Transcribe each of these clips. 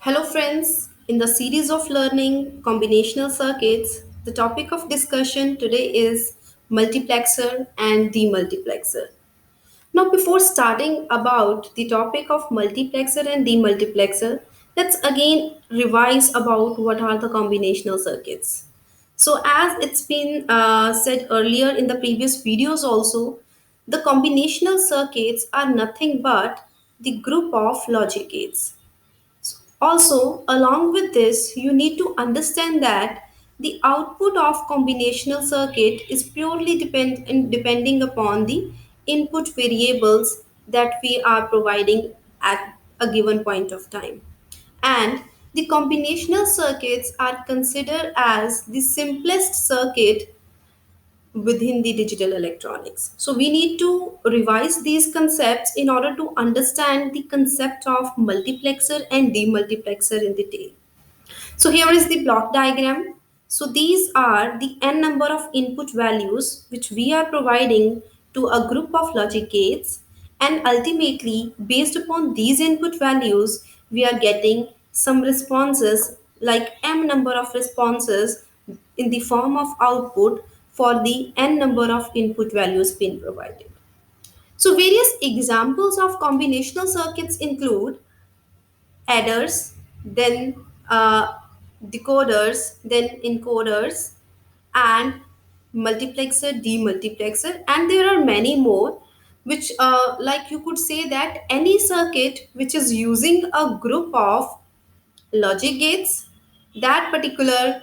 Hello, friends. In the series of learning combinational circuits, the topic of discussion today is multiplexer and demultiplexer. Now, before starting about the topic of multiplexer and demultiplexer, let's again revise about what are the combinational circuits. So, as it's been said earlier in the previous videos, also, the combinational circuits are nothing but the group of logic gates. Also, along with this, you need to understand that the output of combinational circuit is purely depending upon the input variables that we are providing at a given point of time. And the combinational circuits are considered as the simplest circuit within the digital electronics. So we need to revise these concepts in order to understand the concept of multiplexer and demultiplexer in detail. So here is the block diagram. So these are the n number of input values which we are providing to a group of logic gates, and ultimately based upon these input values we are getting some responses like m number of responses in the form of output for the n number of input values being provided. So various examples of combinational circuits include adders, then decoders, then encoders, and multiplexer, demultiplexer, and there are many more. Which, like you could say that any circuit which is using a group of logic gates, that particular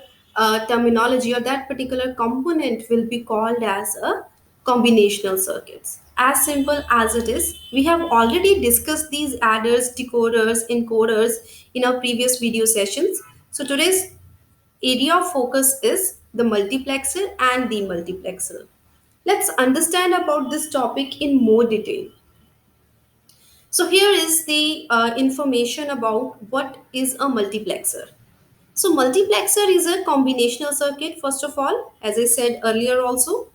terminology or that particular component will be called as a combinational circuits. As simple as it is, we have already discussed these adders, decoders, encoders in our previous video sessions. So today's area of focus is the multiplexer and demultiplexer. Let's understand about this topic in more detail. So here is the information about what is a multiplexer. So multiplexer is a combinational circuit, first of all, as I said earlier also.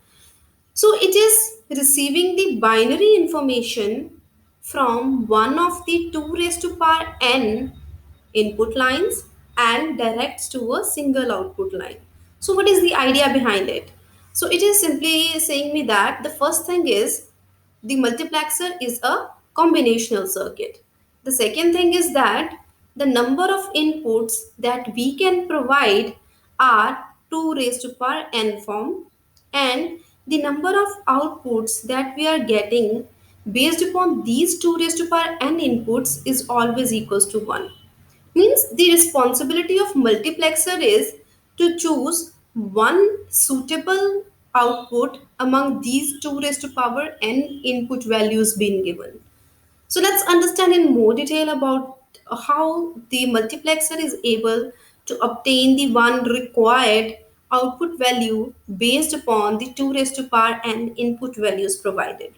So it is receiving the binary information from one of the 2 raised to power n input lines and directs to a single output line. So what is the idea behind it? So it is simply saying me that the first thing is the multiplexer is a combinational circuit. The second thing is that the number of inputs that we can provide are 2 raised to power n form, and the number of outputs that we are getting based upon these 2 raised to power n inputs is always equals to 1. Means the responsibility of multiplexer is to choose one suitable output among these 2 raised to power n input values being given. So let's understand in more detail about how the multiplexer is able to obtain the one required output value based upon the 2 raised to power n input values provided.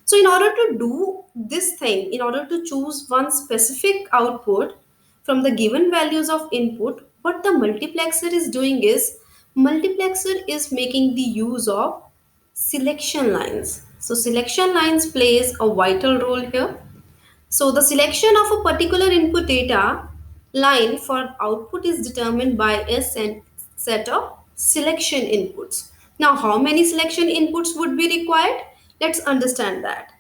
So in order to do this thing, in order to choose one specific output from the given values of input, what the multiplexer is doing is multiplexer is making the use of selection lines. So selection lines plays a vital role here. So the selection of a particular input data line for output is determined by a set of selection inputs. Now, how many selection inputs would be required? Let's understand that.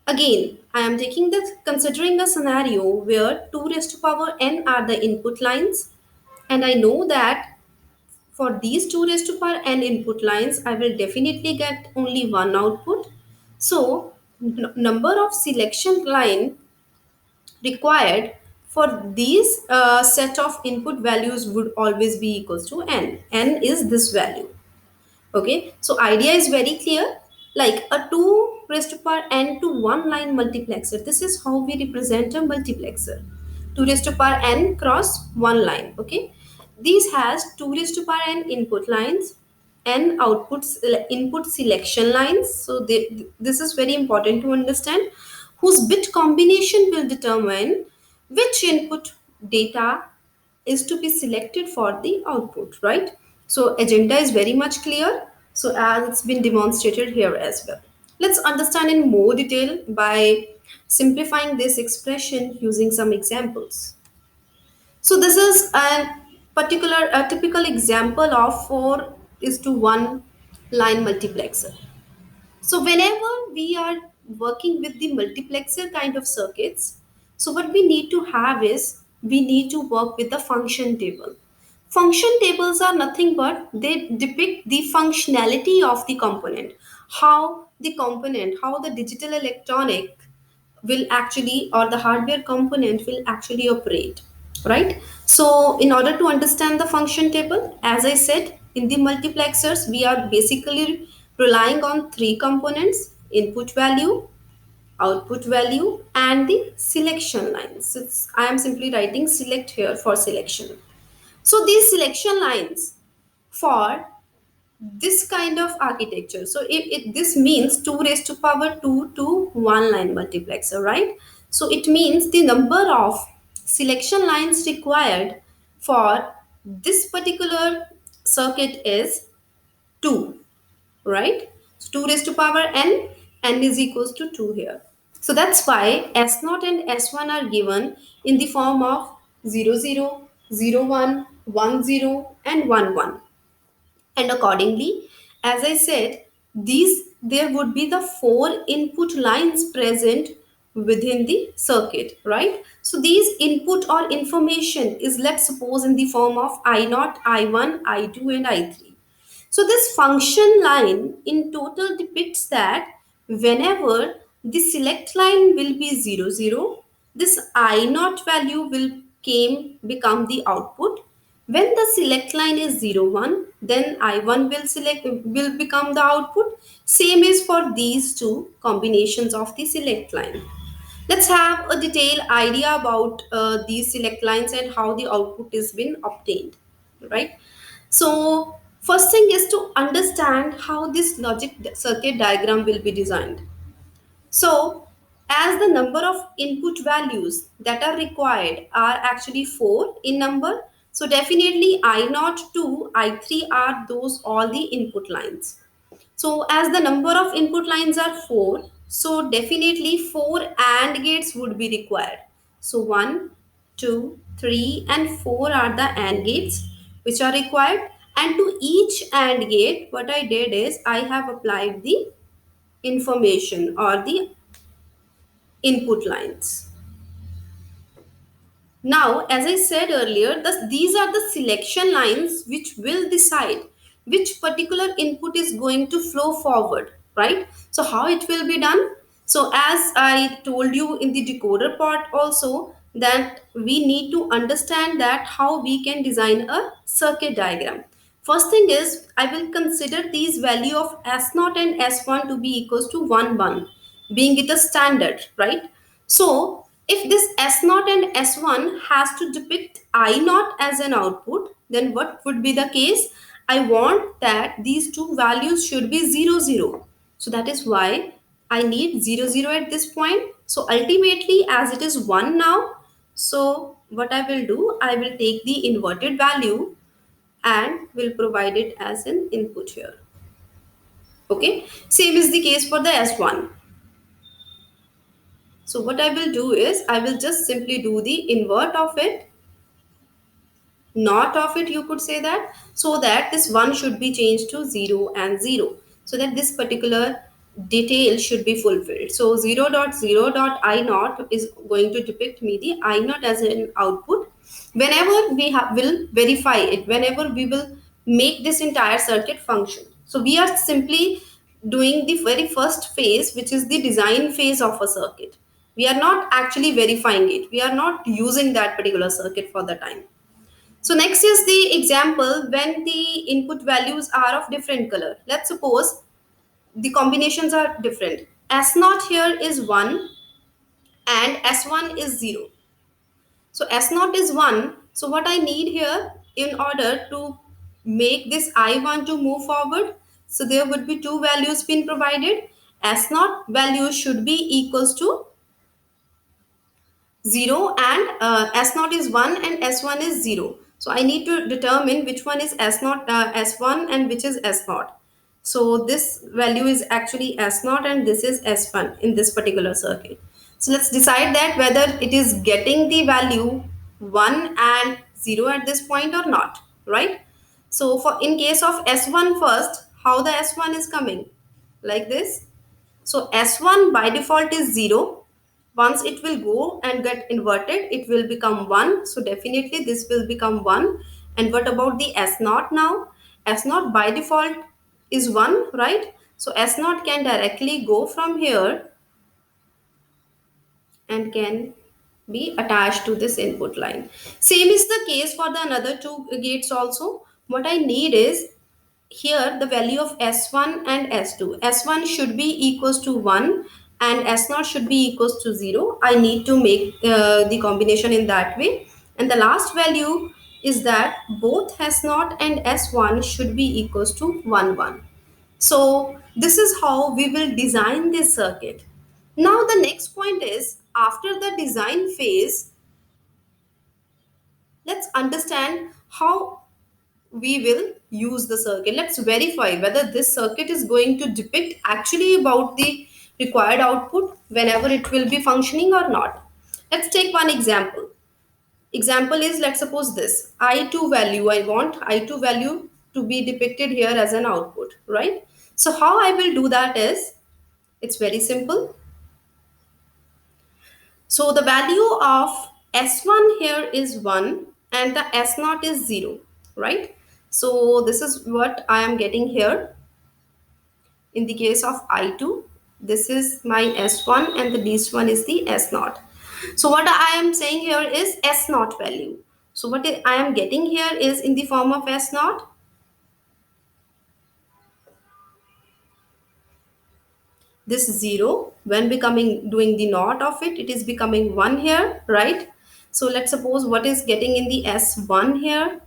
Again, I am taking this considering a scenario where 2 raised to power n are the input lines, and I know that for these 2 raised to power n input lines, I will definitely get only one output. So, number of selection line required for these set of input values would always be equals to n. N is this value. Okay, so idea is very clear. Like a 2 raised to power n to 1 line multiplexer. This is how we represent a multiplexer. 2 raised to power n cross 1 line. Okay, these has 2 raised to power n input lines, n input selection lines. So this is very important to understand, whose bit combination will determine which input data is to be selected for the output, right? So agenda is very much clear. So as it's been demonstrated here as well. Let's understand in more detail by simplifying this expression using some examples. So this is a typical example of 4 is to 1 line multiplexer. So whenever we are working with the multiplexer kind of circuits, so what we need to have is we need to work with the function table. Function tables are nothing but they depict the functionality of the component, how the digital electronic will actually, or the hardware component will actually operate, right? So in order to understand the function table, as I said, in the multiplexers we are basically relying on three components: input value, output value, and the selection lines. I am simply writing select here for selection. So these selection lines for this kind of architecture, so this means 2 raised to power 2 to 1 line multiplexer, right? So it means the number of selection lines required for this particular circuit is 2, right? So 2 raised to power n is equals to 2 here. So that's why S0 and S1 are given in the form of 00, 01, 10, and 11. And accordingly, as I said, these there would be the four input lines present within the circuit, right? So these input or information is, let's suppose, in the form of I0, I1, I2, and I3. So this function line in total depicts that whenever the select line will be 00, this I naught value will become the output. When the select line is 01, then I1 will become the output. Same is for these two combinations of the select line. Let's have a detailed idea about these select lines and how the output is been obtained, right? So first thing is to understand how this logic circuit diagram will be designed. So as the number of input values that are required are actually 4 in number, so definitely I naught to I3 are those all the input lines. So as the number of input lines are 4, so definitely 4 AND gates would be required. So 1, 2, 3, and 4 are the AND gates which are required. And to each AND gate, what I did is I have applied the information or the input lines. Now, as I said earlier, these are the selection lines which will decide which particular input is going to flow forward, right? So, how it will be done? So, as I told you in the decoder part also, that we need to understand that how we can design a circuit diagram. First thing is, I will consider these value of S0 and S1 to be equals to 1, 1, being it a standard, right? So, if this S0 and S1 has to depict I0 as an output, then what would be the case? I want that these two values should be 0, 0. So that is why I need 0, 0 at this point. So ultimately, as it is 1 now, so what I will do, I will take the inverted value and will provide it as an input here. Okay, same is the case for the S1. So what I will do is I will just simply do the invert of it, not of it, you could say that, so that this 1 should be changed to 0 and 0, so that this particular detail should be fulfilled. So 0.0 I naught is going to depict me the I naught as an output. Whenever will verify it, whenever we will make this entire circuit function. So we are simply doing the very first phase, which is the design phase of a circuit. We are not actually verifying it. We are not using that particular circuit for the time. So next is the example when the input values are of different color. Let's suppose the combinations are different. S0 here is 1 and S1 is 0. So S0 is 1. So what I need here in order to make this I1 to move forward, so there would be two values being provided. S0 value should be equals to 0 and S0 is 1 and S1 is 0. So I need to determine which one is S0, S1 and which is S0. So this value is actually S0 and this is S1 in this particular circuit. So let's decide that whether it is getting the value 1 and 0 at this point or not, right? So for in case of S1 first, how the S1 is coming? Like this. So S1 by default is 0. Once it will go and get inverted, it will become 1. So definitely this will become 1. And what about the S0 now? S0 by default is 1, right? So S0 can directly go from here and can be attached to this input line. Same is the case for the another two gates also. What I need is here the value of S1 and S2. S1 should be equals to 1 and S0 should be equals to 0. I need to make the combination in that way. And the last value is that both S0 and S1 should be equals to 1 1. So this is how we will design this circuit. Now the next point is after the design phase, let's understand how we will use the circuit. Let's verify whether this circuit is going to depict actually about the required output whenever it will be functioning or not. Let's take one example. Example is, let's suppose this I2 value. I want I2 value to be depicted here as an output, right? So how I will do that is, it's very simple. So the value of S1 here is 1 and the S0 is 0, right? So this is what I am getting here. In the case of I2, this is my S1 and this one is the S0. So what I am saying here is S0 value. So what I am getting here is in the form of S0. This 0, when becoming doing the not of it, it is becoming 1 here, right? So let's suppose what is getting in the S1 here.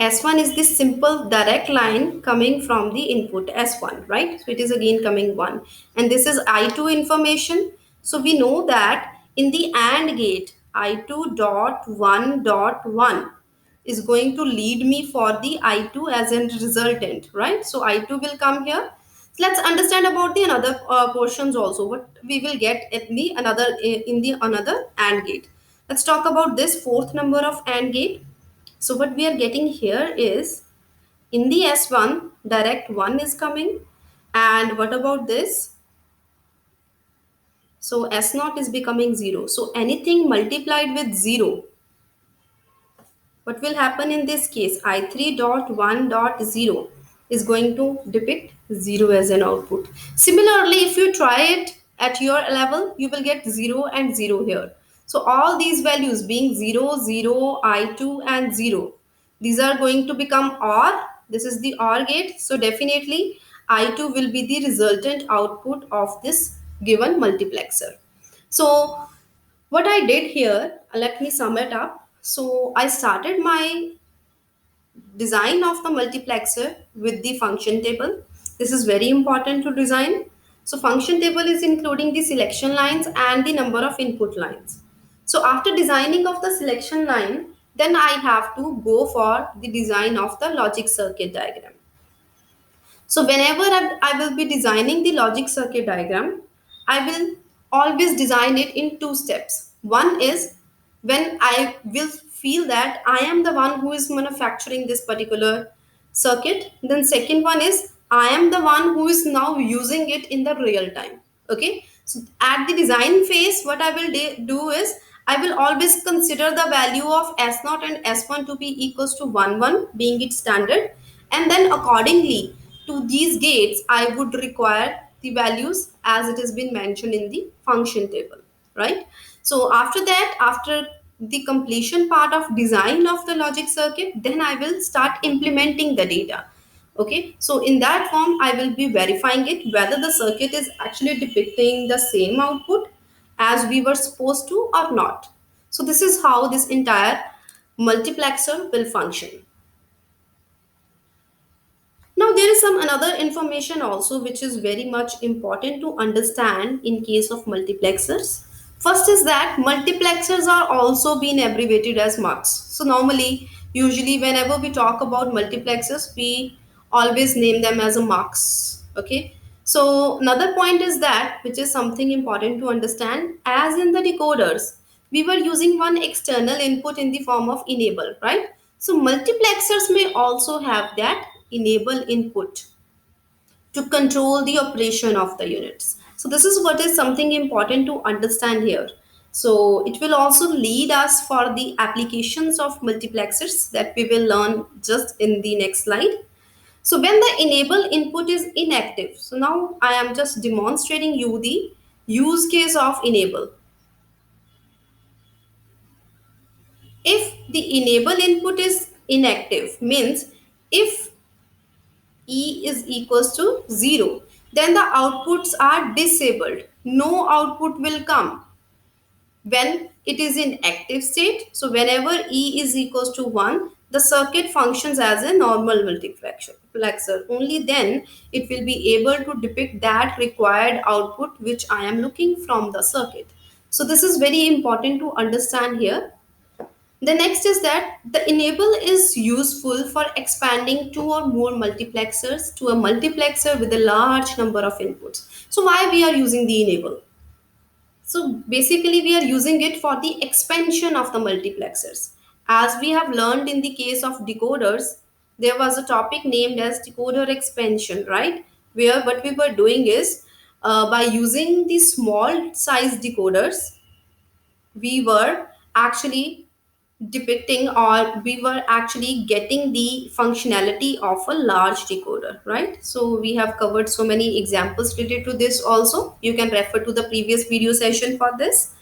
S1 is this simple direct line coming from the input S1, right? So it is again coming 1. And this is I2 information. So we know that in the AND gate, I2 dot 1 dot 1 is going to lead me for the I2 as a resultant, right? So I2 will come here. Let's understand about the another portions also. What we will get in the another AND gate. Let's talk about this fourth number of AND gate. So what we are getting here is in the S1 direct 1 is coming, and what about this? So S0 is becoming 0. So anything multiplied with 0, what will happen in this case? I3 dot 1 dot 0 is going to depict 0 as an output. Similarly, if you try it at your level, you will get 0 and 0 here. So all these values being 0, 0, I2 and 0, these are going to become OR. This is the OR gate. So definitely I2 will be the resultant output of this given multiplexer. So what I did here, let me sum it up. So I started my design of the multiplexer with the function table. This is very important to design. So function table is including the selection lines and the number of input lines. So after designing of the selection line, then I have to go for the design of the logic circuit diagram. So whenever I will be designing the logic circuit diagram, I will always design it in two steps. One is when I will feel that I am the one who is manufacturing this particular circuit. Then second one is I am the one who is now using it in the real time. Okay. So at the design phase, what I will do is I will always consider the value of S0 and S1 to be equals to 1 1 being its standard, and then accordingly to these gates I would require the values as it has been mentioned in the function table, right? So after that, after the completion part of design of the logic circuit, then I will start implementing the data. Okay, so in that form I will be verifying it whether the circuit is actually depicting the same output as we were supposed to or not. So this is how this entire multiplexer will function. Now there is some another information also which is very much important to understand in case of multiplexers. First is that multiplexers are also being abbreviated as MUX. So normally, usually whenever we talk about multiplexers, we always name them as a MUX. Okay. So another point is that which is something important to understand as in the decoders. we were using one external input in the form of enable, right? So multiplexers may also have that enable input to control the operation of the units. So this is what is something important to understand here. So it will also lead us for the applications of multiplexers that we will learn just in the next slide. So when the enable input is inactive, so now I am just demonstrating you the use case of enable. If the enable input is inactive, means if E is equals to 0, then the outputs are disabled. No output will come when it is in active state. So whenever E is equals to 1, the circuit functions as a normal multiplexer. Only then it will be able to depict that required output which I am looking from the circuit. So this is very important to understand here. The next is that the enable is useful for expanding two or more multiplexers to a multiplexer with a large number of inputs. So why we are using the enable? So basically we are using it for the expansion of the multiplexers. As we have learned in the case of decoders, there was a topic named as decoder expansion, right? Where what we were doing is by using the small size decoders, we were actually depicting or we were actually getting the functionality of a large decoder, right? So we have covered so many examples related to this also. You can refer to the previous video session for this.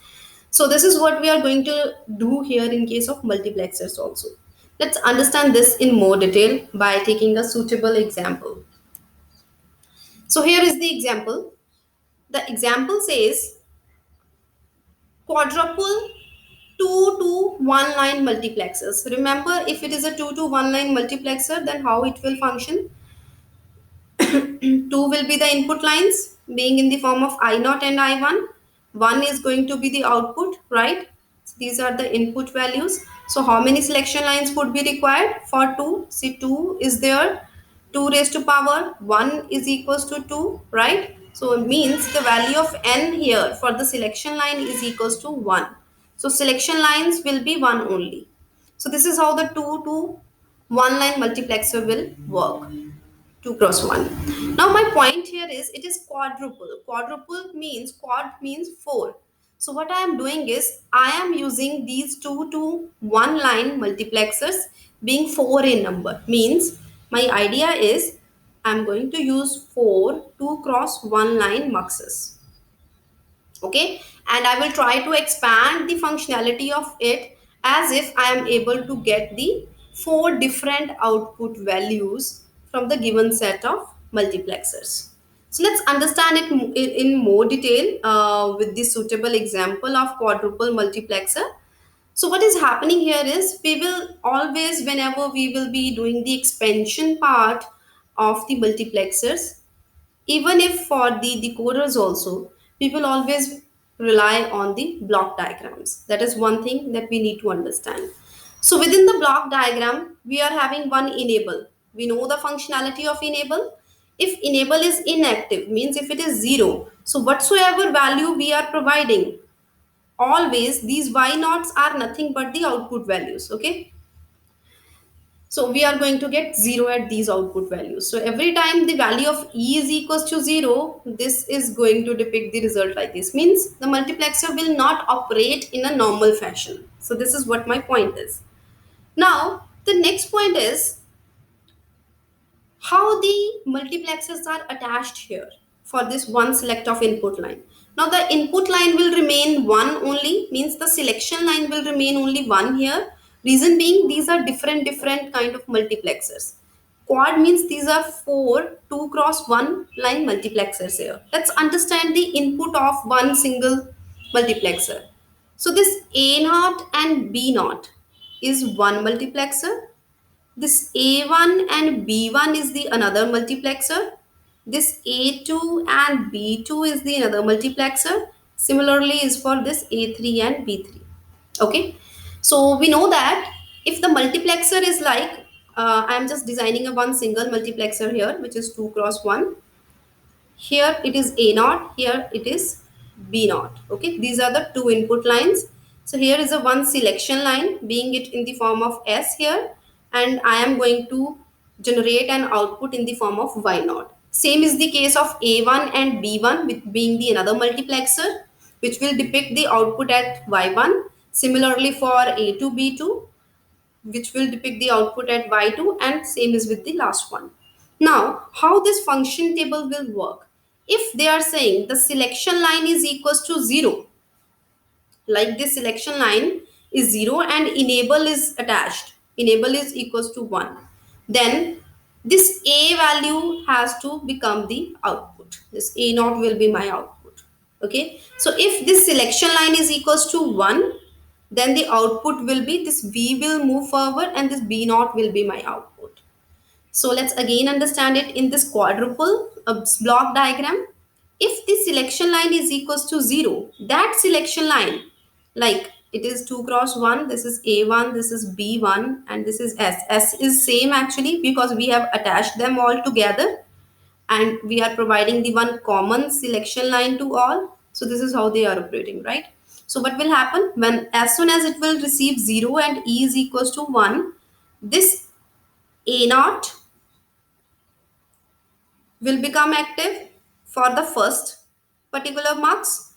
So this is what we are going to do here in case of multiplexers also. Let's understand this in more detail by taking a suitable example. So here is the example. The example says quadruple 2 to 1 line multiplexers. Remember, if it is a 2 to 1 line multiplexer, then how it will function? 2 will be the input lines being in the form of I naught and I1. 1 is going to be the output, right? So these are the input values. So how many selection lines would be required for 2? See, 2 is there. 2 raised to power 1 is equals to 2, right? So it means the value of n here for the selection line is equals to 1. So selection lines will be 1 only. So this is how the 2 to 1 line multiplexer will work. 2 cross 1. Now my point here is it is quadruple. Quadruple means quad means 4. So what I am doing is I am using these 2 to 1 line multiplexers being 4 in number. Means my idea is I am going to use 4 2 cross 1 line muxes. Okay, and I will try to expand the functionality of it as if I am able to get the 4 different output values from the given set of multiplexers. So let's understand it in more detail with the suitable example of quadruple multiplexer. So what is happening here is we will always, whenever we will be doing the expansion part of the multiplexers, even if for the decoders also, people always rely on the block diagrams. That is one thing that we need to understand. So within the block diagram, we are having one enable. We know the functionality of enable. If enable is inactive, means if it is 0, so whatsoever value we are providing, always these y naughts are nothing but the output values. Okay, so we are going to get 0 at these output values. So every time the value of E is equals to 0, this is going to depict the result like this. Means the multiplexer will not operate in a normal fashion. So this is what my point is. Now, the next point is how the multiplexers are attached here for this one select of input line. Now the input line will remain one only, means the selection line will remain only one here. Reason being these are different kind of multiplexers. Quad means these are 4 2 cross 1 line multiplexers here. Let's understand the input of one single multiplexer. So this A naught and B naught is one multiplexer. This A1 and B1 is the another multiplexer. This A2 and B2 is the another multiplexer. Similarly is for this A3 and B3. Okay. So we know that if the multiplexer is like, I am just designing a one single multiplexer here, which is 2 cross 1. Here it is A naught, here it is B naught. Okay. These are the two input lines. So here is a one selection line, being it in the form of S here, and I am going to generate an output in the form of Y naught. Same is the case of A1 and B1, with being the another multiplexer, which will depict the output at Y1. Similarly for A2, B2, which will depict the output at Y2, and same is with the last one. Now, how this function table will work? If they are saying the selection line is equals to 0, like this selection line is 0 and enable is attached, enable is equals to 1, then this a value has to become the output. This a naught will be my output. Okay, so if this selection line is equals to 1, then the output will be this b will move forward and this b naught will be my output. So let's again understand it in this quadruple block diagram. If the selection line is equals to 0, that selection line, like it is 2 cross 1, this is A1, this is B1, and this is S. S is same actually because we have attached them all together and we are providing the one common selection line to all. So this is how they are operating, right? So what will happen when as soon as it will receive 0 and E is equals to 1, this A naught will become active for the first particular mux.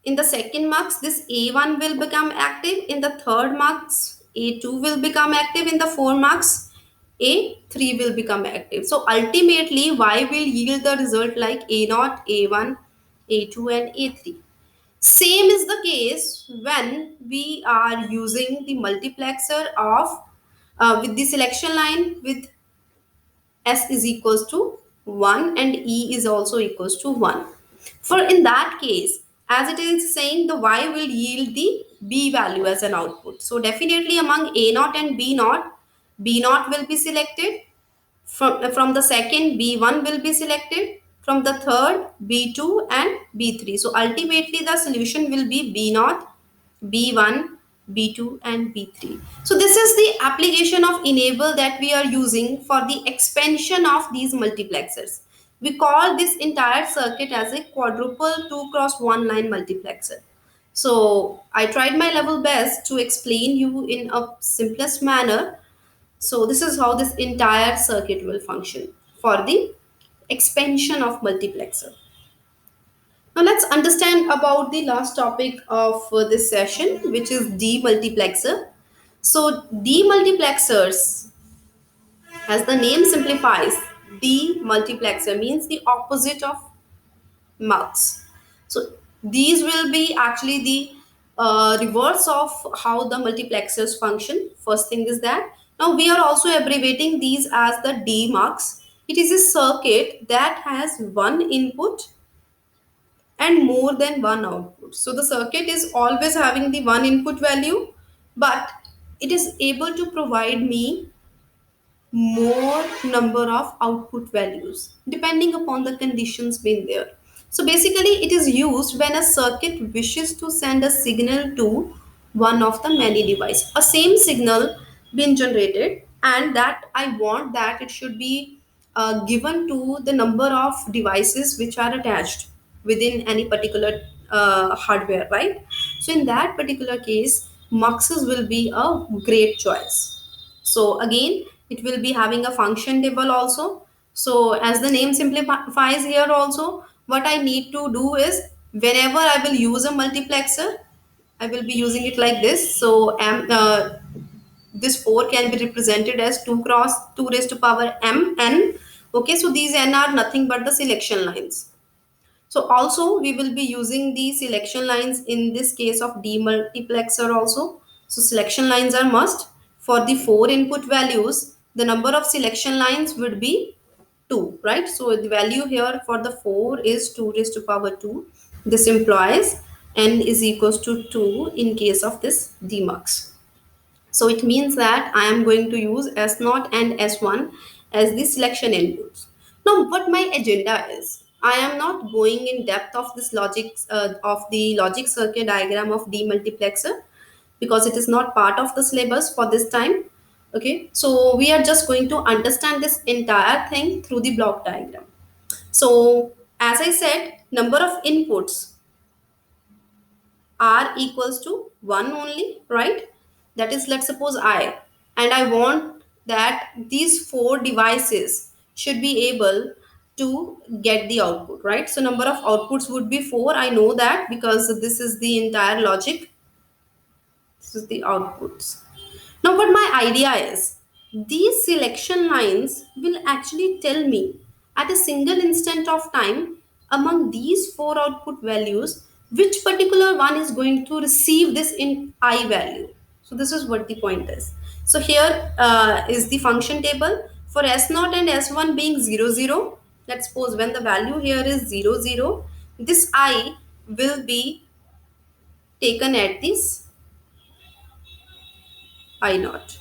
In the second mux, this A1 will become active. In the third mux, A2 will become active. In the fourth mux, A3 will become active. So ultimately, Y will yield the result like A0, A1, A2, and A3. Same is the case when we are using the multiplexer of with the selection line with S is equals to 1 and E is also equals to 1. For in that case, as it is saying, the Y will yield the B value as an output. So definitely among A naught and B naught will be selected. From the second, B1 will be selected. From the third, B2 and B3. So ultimately the solution will be B naught, B1, B2 and B3. So this is the application of enable that we are using for the expansion of these multiplexers. We call this entire circuit as a quadruple 2 cross 1 line multiplexer. So I tried my level best to explain you in a simplest manner. So this is how this entire circuit will function for the expansion of multiplexer. Now let's understand about the last topic of this session, which is demultiplexer. So demultiplexers, as the name simplifies, demultiplexer means the opposite of mux. So these will be actually the reverse of how the multiplexers function. First thing is that now we are also abbreviating these as the demux. It is a circuit that has one input and more than one output. So the circuit is always having the one input value, but it is able to provide me more number of output values depending upon the conditions being there. So basically it is used when a circuit wishes to send a signal to one of the many devices. A same signal being generated and that I want that it should be given to the number of devices which are attached within any particular hardware, right? So in that particular case, muxes will be a great choice. So again, it will be having a function table also. So as the name simplifies here also, what I need to do is whenever I will use a multiplexer, I will be using it like this. So this 4 can be represented as 2 cross 2 raised to power m n. Okay, so these n are nothing but the selection lines. So also we will be using the selection lines in this case of demultiplexer also. So selection lines are must. For the 4 input values, the number of selection lines would be 2, right? So the value here for the 4 is 2 raised to power 2. This implies n is equals to 2 in case of this demux. So it means that I am going to use S0 and S1 as the selection inputs. Now, what my agenda is, I am not going in depth of this logic of the logic circuit diagram of demultiplexer because it is not part of the syllabus for this time. Okay, so we are just going to understand this entire thing through the block diagram. So, as I said, number of inputs r equals to 1 only, right? That is, let's suppose I, and I want that these four devices should be able to get the output, right? So number of outputs would be 4. I know that because this is the entire logic. This is the outputs. Now, what my idea is, these selection lines will actually tell me at a single instant of time among these four output values which particular one is going to receive this in I value. So, this is what the point is. So, here is the function table for S0 and S1 being 0, 0. Let's suppose when the value here is 0, 0, this I will be taken at this I naught,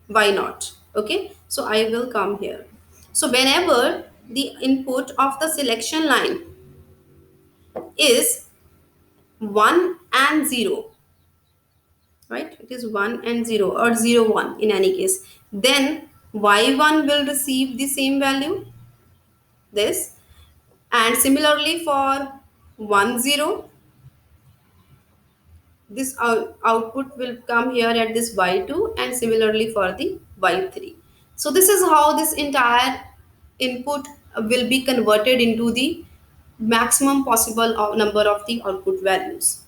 y naught. Okay, so I will come here. So whenever the input of the selection line is 1 and 0, right? It is 1 and 0 or 0 1 in any case. Then y1 will receive the same value, this. And similarly for 1 0, this output will come here at this y2, and similarly for the y3. So this is how this entire input will be converted into the maximum possible number of the output values.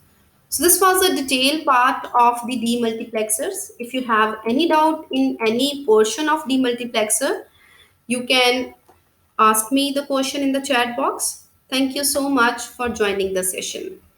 So this was a detailed part of the demultiplexers. If you have any doubt in any portion of demultiplexer, you can ask me the question in the chat box. Thank you so much for joining the session.